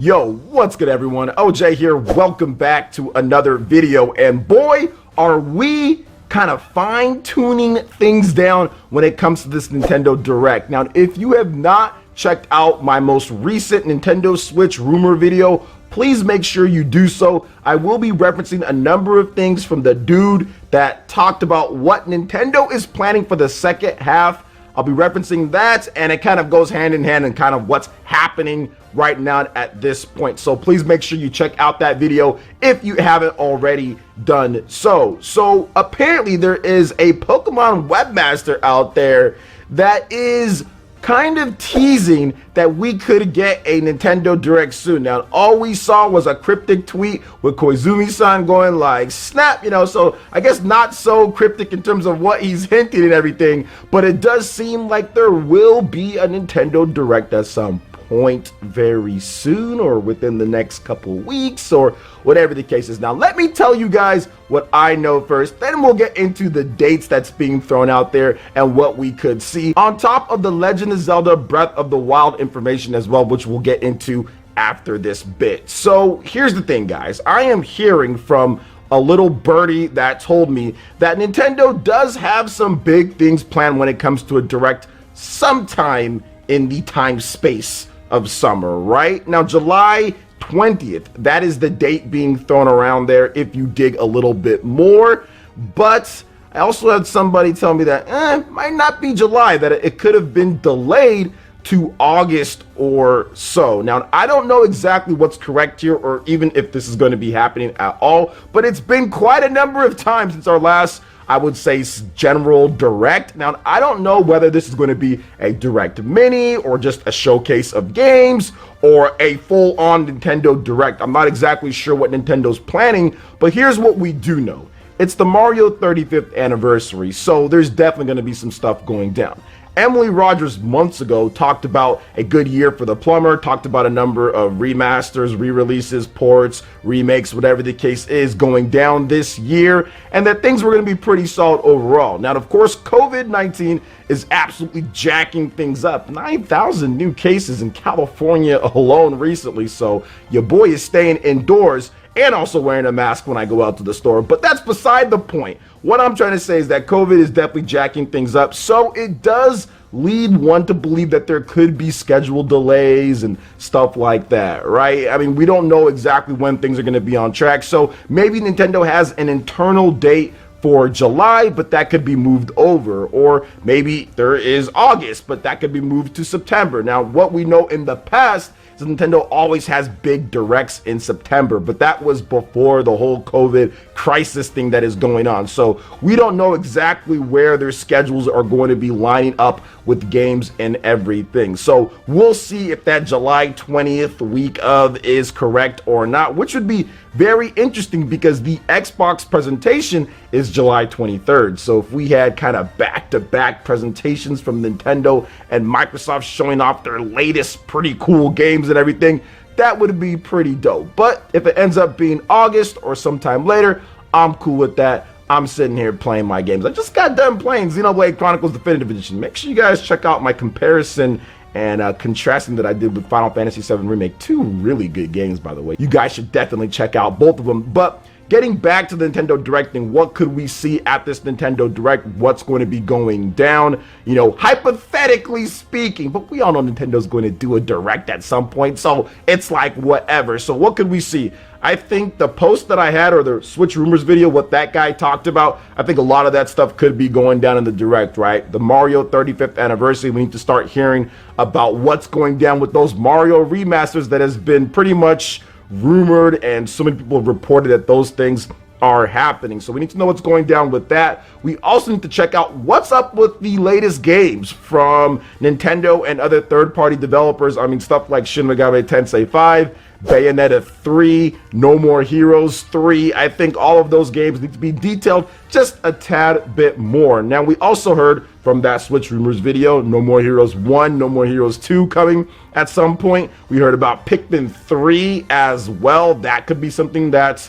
Yo, what's good everyone? OJ here. Welcome back to another video. And boy, are we kind of fine-tuning things down when it comes to this Nintendo Direct. Now, if you have not checked out my most recent Nintendo Switch rumor video, please make sure you do so. I will be referencing a number of things from the dude that talked about what Nintendo is planning for the second half. I'll be referencing that, and it kind of goes hand in hand and kind of what's happening right now at this point. So please make sure you check out that video if you haven't already done so. So apparently there is a Pokemon webmaster out there that is kind of teasing that we could get a Nintendo Direct soon. Now, all we saw was a cryptic tweet with Koizumi-san going like, snap, so I guess not so cryptic in terms of what he's hinting and everything, but it does seem like there will be a Nintendo Direct at some point very soon, or within the next couple weeks, or whatever the case is. Now, let me tell you guys what I know first, then we'll get into the dates that's being thrown out there and what we could see on top of the Legend of Zelda Breath of the Wild information as well, which we'll get into after this bit. So here's the thing, guys. I am hearing from a little birdie that told me that Nintendo does have some big things planned when it comes to a Direct sometime in the time space of summer. Right now, July 20th, that is the date being thrown around there if you dig a little bit more. But I also had somebody tell me that it might not be July, that it could have been delayed to August or so. Now, I don't know exactly what's correct here, or even if this is going to be happening at all, but it's been quite a number of times since our last, I would say, general Direct. Now, I don't know whether this is going to be a Direct Mini or just a showcase of games or a full-on Nintendo Direct. I'm not exactly sure what Nintendo's planning, but here's what we do know. It's the Mario 35th anniversary, so there's definitely going to be some stuff going down. Emily Rogers months ago talked about a good year for the plumber, talked about a number of remasters, re-releases, ports, remakes, whatever the case is going down this year, and that things were going to be pretty solid overall. Now, of course, COVID-19 is absolutely jacking things up. 9,000 new cases in California alone recently, so your boy is staying indoors and also wearing a mask when I go out to the store. But that's beside the point. What I'm trying to say is that COVID is definitely jacking things up, so it does lead one to believe that there could be schedule delays and stuff like that, right? I mean, we don't know exactly when things are going to be on track, so maybe Nintendo has an internal date for July, but that could be moved over, or maybe there is August, but that could be moved to September. Now, what we know in the past, Nintendo always has big Directs in September, but that was before the whole COVID crisis thing that is going on. So we don't know exactly where their schedules are going to be lining up with games and everything. So we'll see if that July 20th week of is correct or not, which would be very interesting because the Xbox presentation is July 23rd. So if we had kind of back-to-back presentations from Nintendo and Microsoft showing off their latest pretty cool games and everything, that would be pretty dope. But if it ends up being August or sometime later, I'm cool with that. I'm sitting here playing my games. I just got done playing Xenoblade Chronicles Definitive Edition. Make sure you guys check out my comparison and contrasting that I did with Final Fantasy VII Remake. Two really good games, by the way. You guys should definitely check out both of them. But getting back to the Nintendo Direct thing, what could we see at this Nintendo Direct? What's going to be going down? Hypothetically speaking, but we all know Nintendo's going to do a Direct at some point, so it's like whatever. So what could we see? I think the post that I had, or the Switch Rumors video, what that guy talked about, I think a lot of that stuff could be going down in the Direct, right? The Mario 35th anniversary, we need to start hearing about what's going down with those Mario remasters that has been pretty much rumored, and so many people have reported that those things are happening. So we need to know what's going down with that. We also need to check out what's up with the latest games from Nintendo and other third-party developers. I mean, stuff like Shin Megami Tensei 5, Bayonetta 3, No More Heroes 3. I think all of those games need to be detailed just a tad bit more. Now, we also heard from that Switch Rumors video, No More Heroes 1, No More Heroes 2 coming at some point. We heard about Pikmin 3 as well. That could be something that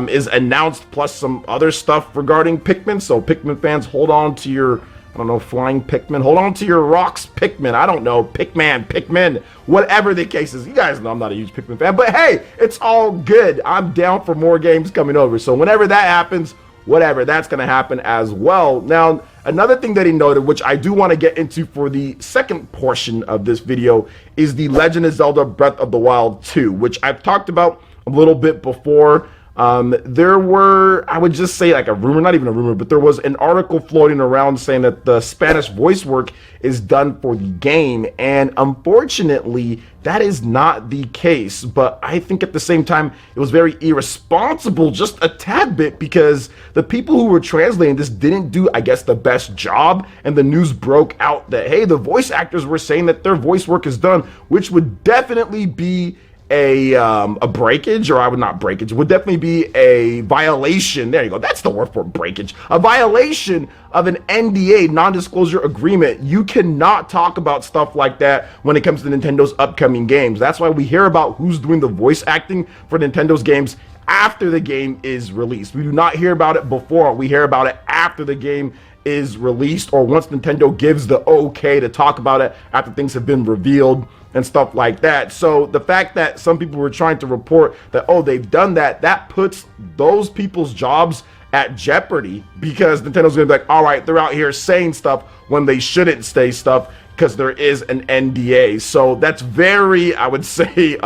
is announced, plus some other stuff regarding Pikmin. So Pikmin fans, hold on to your I don't know, flying Pikmin. Hold on to your rocks, Pikmin. I don't know, Pikmin. Whatever the case is. You guys know I'm not a huge Pikmin fan, but hey, it's all good. I'm down for more games coming over. So whenever that happens, whatever, that's going to happen as well. Now, another thing that he noted, which I do want to get into for the second portion of this video, is the Legend of Zelda Breath of the Wild 2, which I've talked about a little bit before. There were, I would just say like a rumor, not even a rumor, but there was an article floating around saying that the Spanish voice work is done for the game, and unfortunately that is not the case. But I think at the same time it was very irresponsible, just a tad bit, because the people who were translating this didn't do, I guess, the best job, and the news broke out that, hey, the voice actors were saying that their voice work is done, which would definitely be a breakage, or I would not breakage, would definitely be a violation. There you go. That's the word for breakage. A violation of an NDA, non-disclosure agreement. You cannot talk about stuff like that when it comes to Nintendo's upcoming games. That's why we hear about who's doing the voice acting for Nintendo's games after the game is released. We do not hear about it before. We hear about it after the game is released, or once Nintendo gives the okay to talk about it after things have been revealed and stuff like that. So the fact that some people were trying to report that, oh, they've done that, that puts those people's jobs at jeopardy, because Nintendo's gonna be like, all right, they're out here saying stuff when they shouldn't say stuff because there is an NDA. So that's very, I would say,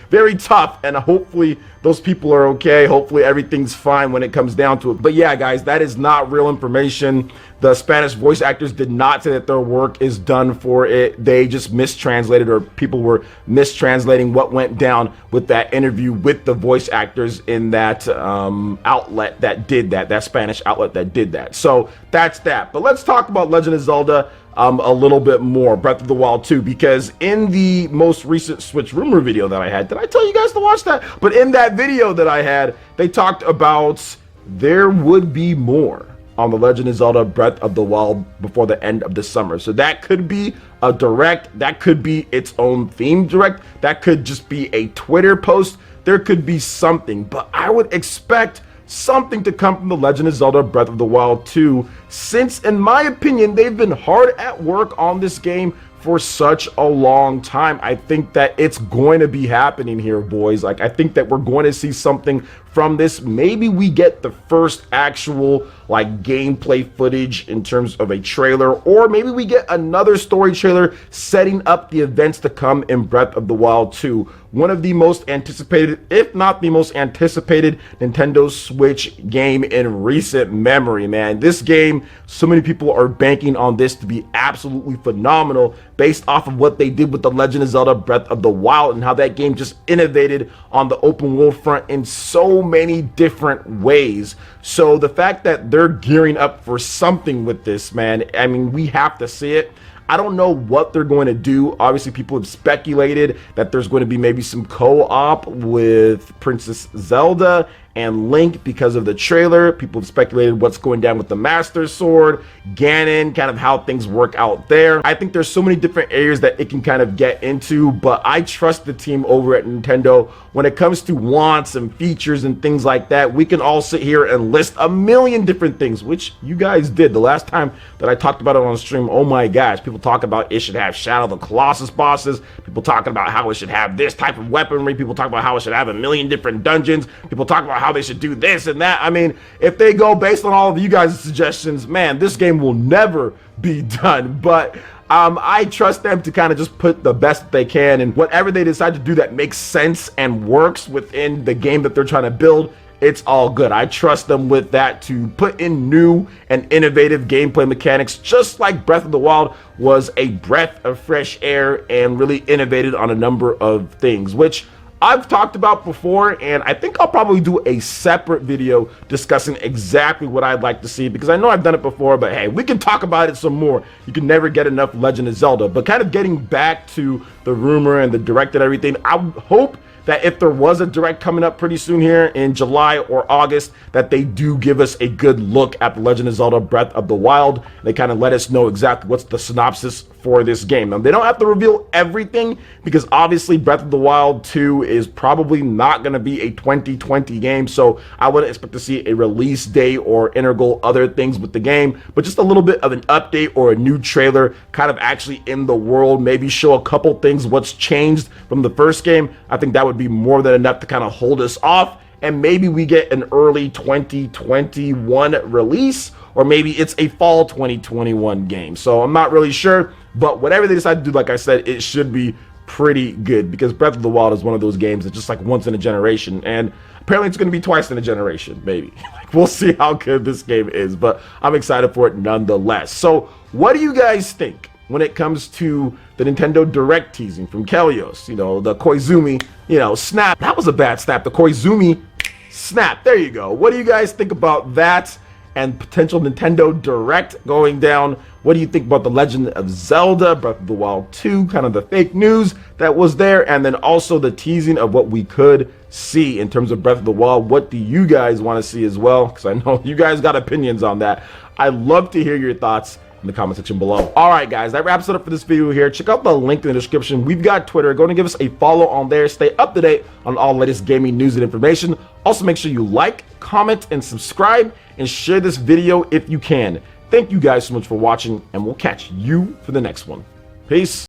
very tough, and hopefully those people are okay. Hopefully everything's fine when it comes down to it. But yeah, guys, that is not real information. The Spanish voice actors did not say that their work is done for it. They just mistranslated, or people were mistranslating what went down with that interview with the voice actors in that outlet that did that Spanish outlet that did that. So that's that. But let's talk about Legend of Zelda a little bit more, Breath of the Wild 2, because in the most recent Switch rumor video that I had, did I tell you guys to watch that? But in that video that I had, they talked about there would be more on the Legend of Zelda Breath of the Wild before the end of the summer. So that could be a direct, that could be its own theme direct, that could just be a Twitter post, there could be something, but I would expect something to come from the Legend of Zelda Breath of the Wild 2, since in my opinion they've been hard at work on this game for such a long time. I think that it's going to be happening here, boys. Like, I think that we're going to see something from this. Maybe we get the first actual like gameplay footage in terms of a trailer, or maybe we get another story trailer setting up the events to come in Breath of the Wild 2. One of the most anticipated, if not the most anticipated, Nintendo Switch game in recent memory, man. This game, so many people are banking on this to be absolutely phenomenal based off of what they did with the Legend of Zelda Breath of the Wild, and how that game just innovated on the open world front in so many different ways. So the fact that they're gearing up for something with this, man, I mean, we have to see it. I don't know what they're going to do. Obviously, people have speculated that there's going to be maybe some co-op with Princess Zelda and Link because of the trailer. People have speculated what's going down with the Master Sword, Ganon, kind of how things work out there. I think there's so many different areas that it can kind of get into, but I trust the team over at Nintendo when it comes to wants and features and things like that. We can all sit here and list a million different things, which you guys did the last time that I talked about it on stream. Oh my gosh, people talk about it should have Shadow of the Colossus bosses, people talking about how it should have this type of weaponry, people talk about how it should have a million different dungeons, people talk about how they should do this and that. I mean, if they go based on all of you guys' suggestions, man, this game will never be done. But I trust them to kind of just put the best that they can, and whatever they decide to do that makes sense and works within the game that they're trying to build, it's all good. I trust them with that to put in new and innovative gameplay mechanics, just like Breath of the Wild was a breath of fresh air and really innovated on a number of things, which I've talked about before, and I think I'll probably do a separate video discussing exactly what I'd like to see, because I know I've done it before, but hey, we can talk about it some more. You can never get enough Legend of Zelda. But kind of getting back to the rumor and the direct and everything, I hope that if there was a direct coming up pretty soon here in July or August, that they do give us a good look at the Legend of Zelda Breath of the Wild. They kind of let us know exactly what's the synopsis for this game. Now, they don't have to reveal everything because obviously Breath of the Wild 2 is probably not going to be a 2020 game, so I wouldn't expect to see a release date or integral other things with the game, but just a little bit of an update or a new trailer kind of actually in the world, maybe show a couple things what's changed from the first game. I think that would be more than enough to kind of hold us off, and maybe we get an early 2021 release, or maybe it's a fall 2021 game. So I'm not really sure, but whatever they decide to do, like I said, it should be pretty good, because Breath of the Wild is one of those games that's just like once in a generation, and apparently it's going to be twice in a generation, maybe. Like, we'll see how good this game is, but I'm excited for it nonetheless. So what do you guys think when it comes to the Nintendo Direct teasing from Kelios? You know, the Koizumi, you know, snap. That was a bad snap. The Koizumi snap. There you go. What do you guys think about that and potential Nintendo Direct going down? What do you think about the Legend of Zelda Breath of the Wild 2, kind of the fake news that was there, and then also the teasing of what we could see in terms of Breath of the Wild? What do you guys want to see as well? Because I know you guys got opinions on that. I'd love to hear your thoughts in the comment section below. All right, guys, that wraps it up for this video here. Check out the link in the description. We've got Twitter. Go and give us a follow on there. Stay up to date on all the latest gaming news and information. Also, make sure you like, comment, and subscribe, and share this video if you can. Thank you guys so much for watching, and we'll catch you for the next one. Peace.